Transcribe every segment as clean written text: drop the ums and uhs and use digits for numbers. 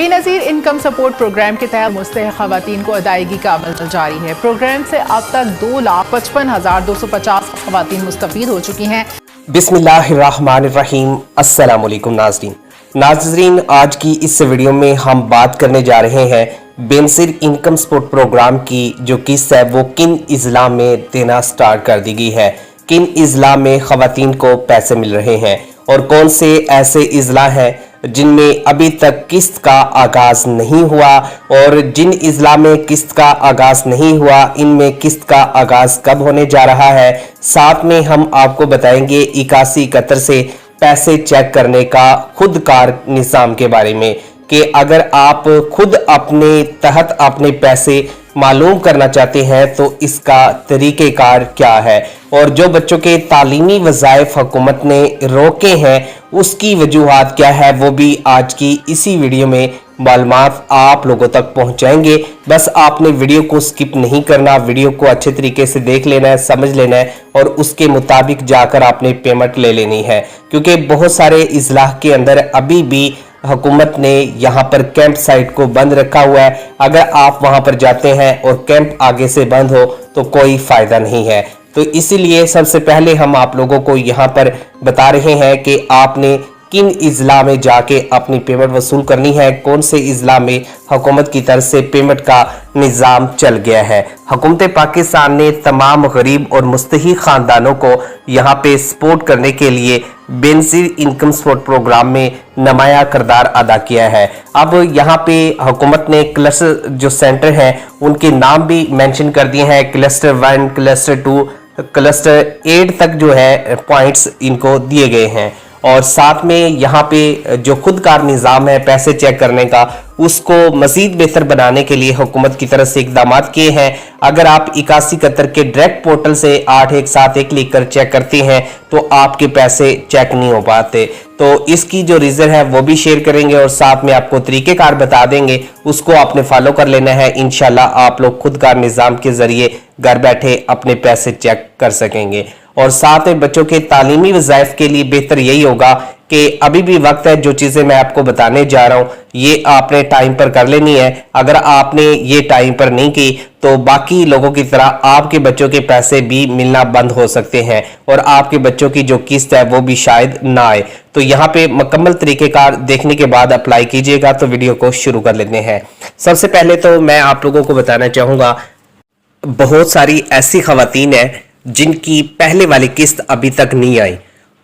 Benazir income support programme के तहत मुस्तहिक़ ख़वातीन को अदायगी का अमल जारी है। प्रोग्राम से अब तक 2,55,250 ख़वातीन मुस्तफ़ीद हो चुकी हैं। बिस्मिल्लाहिर्रहमानिर्रहीम। अस्सलाम वालेकुम नाज़रीन, आज की इस वीडियो में हम बात करने जा रहे हैं बेनज़ीर इनकम सपोर्ट प्रोग्राम की जो किस्त है वो किन इज़ला में देना स्टार्ट कर दी गई है, किन इज़ला में ख़वातीन को पैसे मिल रहे हैं और कौन से ऐसे इज़ला हैं जिनमें अभी तक किस्त का आगाज़ नहीं हुआ, और जिन इज़ला में किस्त का आगाज़ नहीं हुआ इनमें किस्त का आगाज़ कब होने जा रहा है। साथ में हम आपको बताएंगे 8171 से पैसे चेक करने का खुदकार निज़ाम के बारे में कि अगर आप खुद अपने तहत अपने पैसे मालूम करना चाहते हैं तो इसका तरीक़ेकार क्या है, और जो बच्चों के तालीमी वज़ाइफ हुकूमत ने रोके हैं उसकी वजूहात क्या है, वो भी आज की इसी वीडियो में मालूमात आप लोगों तक पहुंचाएंगे। बस आपने वीडियो को स्किप नहीं करना, वीडियो को अच्छे तरीके से देख लेना है, समझ लेना है और उसके मुताबिक जाकर आपने पेमेंट ले लेनी है, क्योंकि बहुत सारे इज़लाह के अंदर अभी भी हुकूमत ने यहाँ पर कैंप साइट को बंद रखा हुआ है। अगर आप वहाँ पर जाते हैं और कैंप आगे से बंद हो तो कोई फ़ायदा नहीं है। तो इसीलिए सबसे पहले हम आप लोगों को यहाँ पर बता रहे हैं कि आपने किन इज़ला में जाके अपनी पेमेंट वसूल करनी है, कौन से इज़ला में हुकूमत की तरफ से पेमेंट का निज़ाम चल गया है। हुकूमत पाकिस्तान ने तमाम गरीब और मुस्तहिक़ ख़ानदानों को यहाँ पे सपोर्ट करने के लिए बेनज़ीर इनकम सपोर्ट प्रोग्राम में नुमाया किरदार अदा किया है। अब यहाँ पे हुकूमत ने क्लस्टर जो सेंटर हैं उनके नाम भी मेंशन कर दिए हैं, क्लस्टर 1, क्लस्टर 2, क्लस्टर 8 तक जो है पॉइंट्स इनको दिए गए हैं। और साथ में यहाँ पे जो खुदकार निज़ाम है पैसे चेक करने का उसको मज़ीद बेहतर बनाने के लिए हुकूमत की तरफ से इक़दाम किए हैं। अगर आप 8171 के डायरेक्ट पोर्टल से 8171 लिख कर चेक करते हैं तो आपके पैसे चेक नहीं हो पाते। तो इसकी जो रीज़न है वो भी शेयर करेंगे और साथ में आपको तरीक़ेकार बता देंगे, उसको आपने फॉलो कर लेना है। इंशाल्लाह आप लोग खुदकार निज़ाम के ज़रिए घर बैठे अपने पैसे चेक कर सकेंगे। और साथ में बच्चों के तालीमी वज़ाइफ के लिए बेहतर यही होगा कि अभी भी वक्त है, जो चीज़ें मैं आपको बताने जा रहा हूँ ये आपने टाइम पर कर लेनी है। अगर आपने ये टाइम पर नहीं की तो बाकी लोगों की तरह आपके बच्चों के पैसे भी मिलना बंद हो सकते हैं और आपके बच्चों की जो किस्त है वो भी शायद ना आए। तो यहाँ पे मुकम्मल तरीक़ेकार देखने के बाद अप्लाई कीजिएगा। तो वीडियो को शुरू कर लेते हैं। सबसे पहले तो मैं आप लोगों को बताना चाहूँगा, बहुत सारी ऐसी ख़वातीन हैं जिनकी पहले वाली किस्त अभी तक नहीं आई,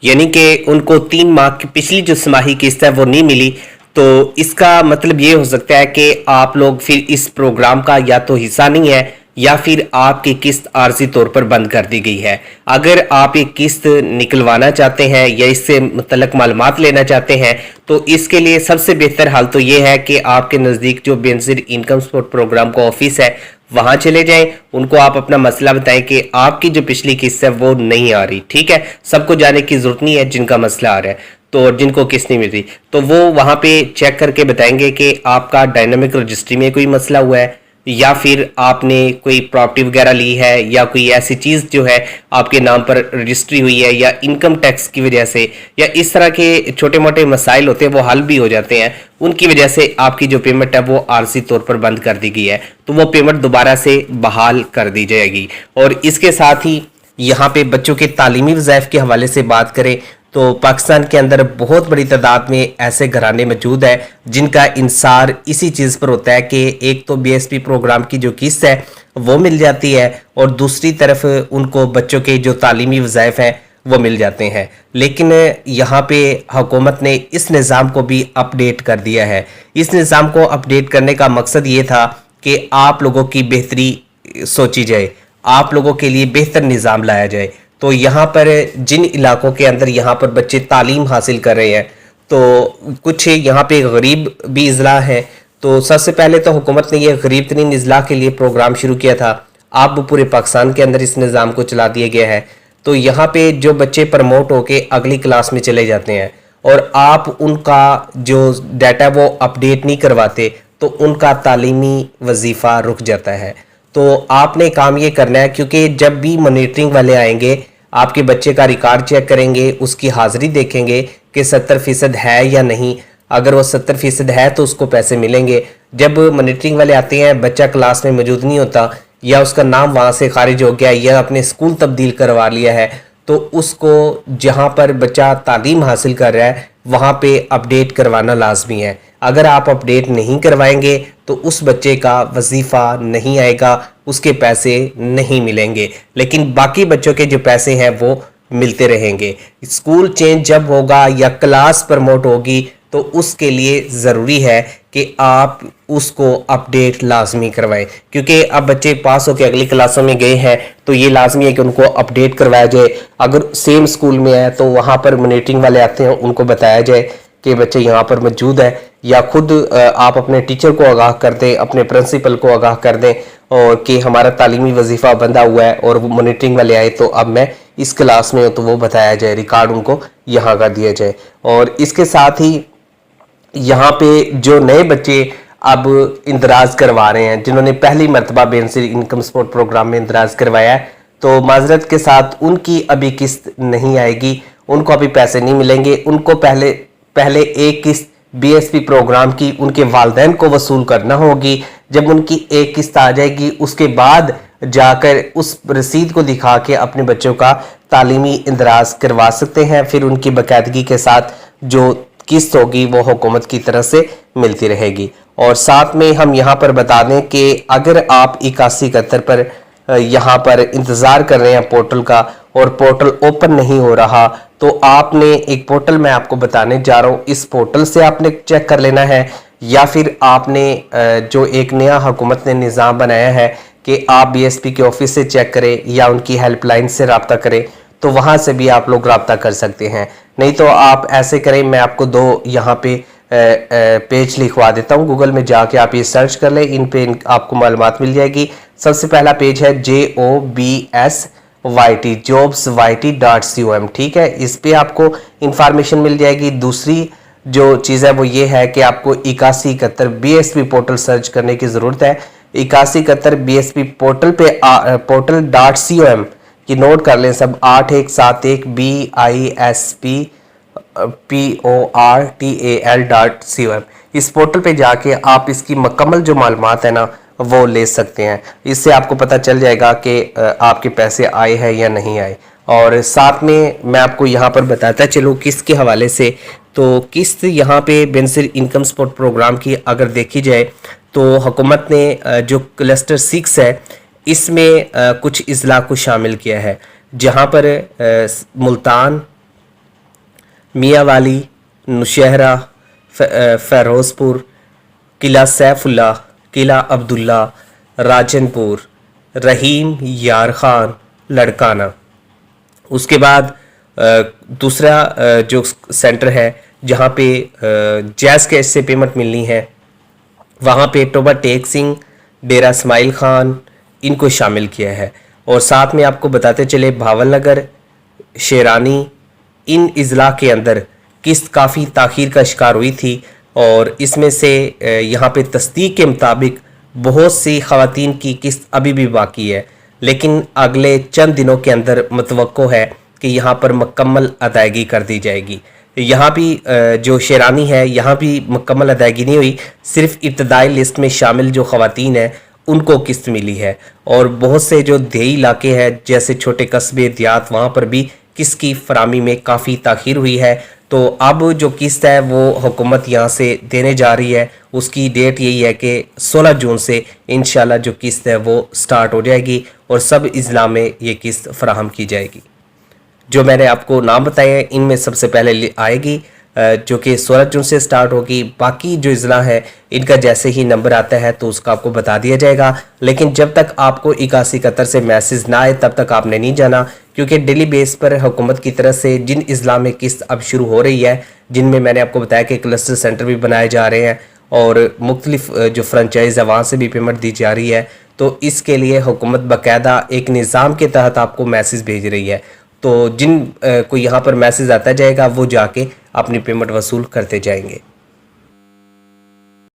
यानी कि उनको 3 माह की पिछली जो छमाही किस्त है वो नहीं मिली। तो इसका मतलब ये हो सकता है कि आप लोग फिर इस प्रोग्राम का या तो हिस्सा नहीं है या फिर आपकी किस्त आर्जी तौर पर बंद कर दी गई है। अगर आप ये किस्त निकलवाना चाहते हैं या इससे मुतल्लक मालूमात लेना चाहते हैं तो इसके लिए सबसे बेहतर हाल तो ये है कि आपके नज़दीक जो बेनज़ीर इनकम सपोर्ट प्रोग्राम का ऑफिस है वहां चले जाएं, उनको आप अपना मसला बताएं कि आपकी जो पिछली किस्त है वो नहीं आ रही। ठीक है, सबको जाने की जरूरत नहीं है जिनका मसला आ रहा है तो जिनको किस्त नहीं मिल रही तो वो वहां पे चेक करके बताएंगे कि आपका डायनामिक रजिस्ट्री में कोई मसला हुआ है या फिर आपने कोई प्रॉपर्टी वगैरह ली है या कोई ऐसी चीज़ जो है आपके नाम पर रजिस्ट्री हुई है या इनकम टैक्स की वजह से या इस तरह के छोटे मोटे मसाइल होते हैं वो हल भी हो जाते हैं, उनकी वजह से आपकी जो पेमेंट है वो आर्जी तौर पर बंद कर दी गई है तो वो पेमेंट दोबारा से बहाल कर दी जाएगी। और इसके साथ ही यहाँ पे बच्चों के तालीमी वज़ाइफ के हवाले से बात करें तो पाकिस्तान के अंदर बहुत बड़ी तादाद में ऐसे घराने मौजूद है जिनका इंसार इसी चीज़ पर होता है कि एक तो BSP प्रोग्राम की जो किस्त है वो मिल जाती है और दूसरी तरफ उनको बच्चों के जो तालीमी वज़ाइफ हैं वो मिल जाते हैं। लेकिन यहाँ पे हुकूमत ने इस निज़ाम को भी अपडेट कर दिया है। इस निज़ाम को अपडेट करने का मकसद ये था कि आप लोगों की बेहतरी सोची जाए, आप लोगों के लिए बेहतर निज़ाम लाया जाए। तो यहाँ पर जिन इलाकों के अंदर यहाँ पर बच्चे तालीम हासिल कर रहे हैं तो कुछ यहाँ पे गरीब भी इज़ला हैं। तो सबसे पहले तो हुकूमत ने ये गरीब तरीन इज़ला के लिए प्रोग्राम शुरू किया था। अब पूरे पाकिस्तान के अंदर इस निज़ाम को चला दिया गया है। तो यहाँ पे जो बच्चे प्रमोट होके अगली क्लास में चले जाते हैं और आप उनका जो डाटा वो अपडेट नहीं करवाते तो उनका तालीमी वजीफ़ा रुक जाता है। तो आपने काम ये करना है, क्योंकि जब भी मॉनिटरिंग वाले आएंगे आपके बच्चे का रिकॉर्ड चेक करेंगे, उसकी हाज़िरी देखेंगे कि 70% है या नहीं, अगर वो 70% है तो उसको पैसे मिलेंगे। जब मॉनिटरिंग वाले आते हैं, बच्चा क्लास में मौजूद नहीं होता या उसका नाम वहाँ से खारिज हो गया या अपने स्कूल तब्दील करवा लिया है, तो उसको जहाँ पर बच्चा तालीम हासिल कर रहा है वहाँ पे अपडेट करवाना लाजमी है। अगर आप अपडेट नहीं करवाएंगे तो उस बच्चे का वजीफ़ा नहीं आएगा, उसके पैसे नहीं मिलेंगे, लेकिन बाकी बच्चों के जो पैसे हैं वो मिलते रहेंगे। स्कूल चेंज जब होगा या क्लास प्रमोट होगी तो उसके लिए ज़रूरी है कि आप उसको अपडेट लाजमी करवाएं, क्योंकि अब बच्चे पास होकर अगली क्लासों में गए हैं तो ये लाजमी है कि उनको अपडेट करवाया जाए। अगर सेम स्कूल में है तो वहाँ पर मॉनिटरिंग वाले आते हैं, उनको बताया जाए कि बच्चे यहाँ पर मौजूद है, या खुद आप अपने टीचर को आगाह कर दें, अपने प्रिंसिपल को आगाह कर दें और कि हमारा तालीमी वजीफ़ा बंधा हुआ है और वो मॉनिटरिंग वाले आए तो अब मैं इस क्लास में हूँ, तो वो बताया जाए, रिकॉर्ड उनको यहाँ का दिया जाए। और इसके साथ ही यहाँ पे जो नए बच्चे अब इंदराज करवा रहे हैं, जिन्होंने पहली मरतबा बेनसीर इनकम सपोर्ट प्रोग्राम में इंदराज करवाया है, तो माजरत के साथ उनकी अभी किस्त नहीं आएगी, उनको अभी पैसे नहीं मिलेंगे। उनको पहले एक किस्त बीएसपी प्रोग्राम की उनके वालिदैन को वसूल करना होगी। जब उनकी एक किस्त आ जाएगी उसके बाद जाकर उस रसीद को दिखा के अपने बच्चों का तालीमी इंदराज करवा सकते हैं। फिर उनकी बाकायदगी के साथ जो किस्त होगी वो हुकूमत की तरफ से मिलती रहेगी। और साथ में हम यहाँ पर बता दें कि अगर आप 8171 पर यहाँ पर इंतज़ार कर रहे हैं पोर्टल का और पोर्टल ओपन नहीं हो रहा, तो आपने एक पोर्टल मैं आपको बताने जा रहा हूँ, इस पोर्टल से आपने चेक कर लेना है, या फिर आपने जो एक नया हुकूमत ने निज़ाम बनाया है कि आप बीएसपी के ऑफिस से चेक करें या उनकी हेल्पलाइन से रब्ता करें, तो वहाँ से भी आप लोग रब्ता कर सकते हैं। नहीं तो आप ऐसे करें, मैं आपको दो यहाँ पे पेज लिखवा देता हूँ, गूगल में जाके आप ये सर्च कर लें, इन पे आपको मालूमात मिल जाएगी। सबसे पहला पेज है jobsyt.com, ठीक है, इस पे आपको इंफॉर्मेशन मिल जाएगी। दूसरी जो चीज़ है वो ये है कि आपको 8171 BSP पोर्टल सर्च करने की ज़रूरत है। 8171 BSP पोर्टल पे portal.com की नोट कर लें सब, 8171 BISP इस पोर्टल पे जाके आप इसकी मुकम्मल जो मालूमात है ना वो ले सकते हैं। इससे आपको पता चल जाएगा कि आपके पैसे आए हैं या नहीं आए। और साथ में मैं आपको यहाँ पर बताता चलूँ किस्त के हवाले से, तो किस्त यहाँ पे बेनसीर इनकम सपोर्ट प्रोग्राम की अगर देखी जाए तो हुकूमत ने जो क्लस्टर 6 है इसमें कुछ अजला को शामिल किया है, जहाँ पर मुल्तान, मियाँवाली, नौशहरा, फ़िरोज़पुर, किला सैफुल्ला, किला अब्दुल्ला, राजनपुर, रहीम, यार खान, लड़काना। उसके बाद दूसरा जो सेंटर है जहाँ पे जैज़ कैश से पेमेंट मिलनी है, वहाँ पे टोबा टेक सिंह, डेरा इस्माइल खान, इनको शामिल किया है। और साथ में आपको बताते चले भावल नगर, शेरानी, इन अजला के अंदर किस्त काफ़ी ताख़ीर का शिकार हुई थी और इसमें से यहाँ पे तस्दीक के मुताबिक बहुत सी ख़वातीन की किस्त अभी भी बाकी है, लेकिन अगले चंद दिनों के अंदर मुतवक्को है कि यहाँ पर मुकम्मल अदायगी कर दी जाएगी। यहाँ भी जो शेरानी है यहाँ भी मुकम्मल अदायगी नहीं हुई, सिर्फ इब्तदाई लिस्ट में शामिल जो ख़वातीन हैं उनको किस्त मिली है। और बहुत से जो देही इलाके हैं जैसे छोटे कस्बे, देहात, वहाँ पर भी किस्त की फरामी में काफ़ी ताख़ीर हुई है। तो अब जो किस्त है वो हुकूमत यहाँ से देने जा रही है, उसकी डेट यही है कि 16 जून से इंशाल्लाह जो किस्त है वो स्टार्ट हो जाएगी और सब अजला में ये किस्त फराहम की जाएगी। जो मैंने आपको नाम बताए हैं इनमें सबसे पहले आएगी जो कि 16 जून से स्टार्ट होगी। बाकी जो अजला है इनका जैसे ही नंबर आता है तो उसका आपको बता दिया जाएगा, लेकिन जब तक आपको 8171 से मैसेज ना आए तब तक आपने नहीं जाना, क्योंकि डेली बेस पर हुकूमत की तरफ से जिन अजला में किस्त अब शुरू हो रही है, जिनमें मैंने आपको बताया कि क्लस्टर सेंटर भी बनाए जा रहे हैं और मुख्तलिफ जो फ्रेंचाइज है वहाँ से भी पेमेंट दी जा रही है, तो इसके लिए हुकूमत बाकायदा एक निज़ाम के तहत आपको मैसेज भेज रही है। तो जिन को यहाँ पर मैसेज आता जाएगा वो जाके अपनी पेमेंट वसूल करते जाएंगे।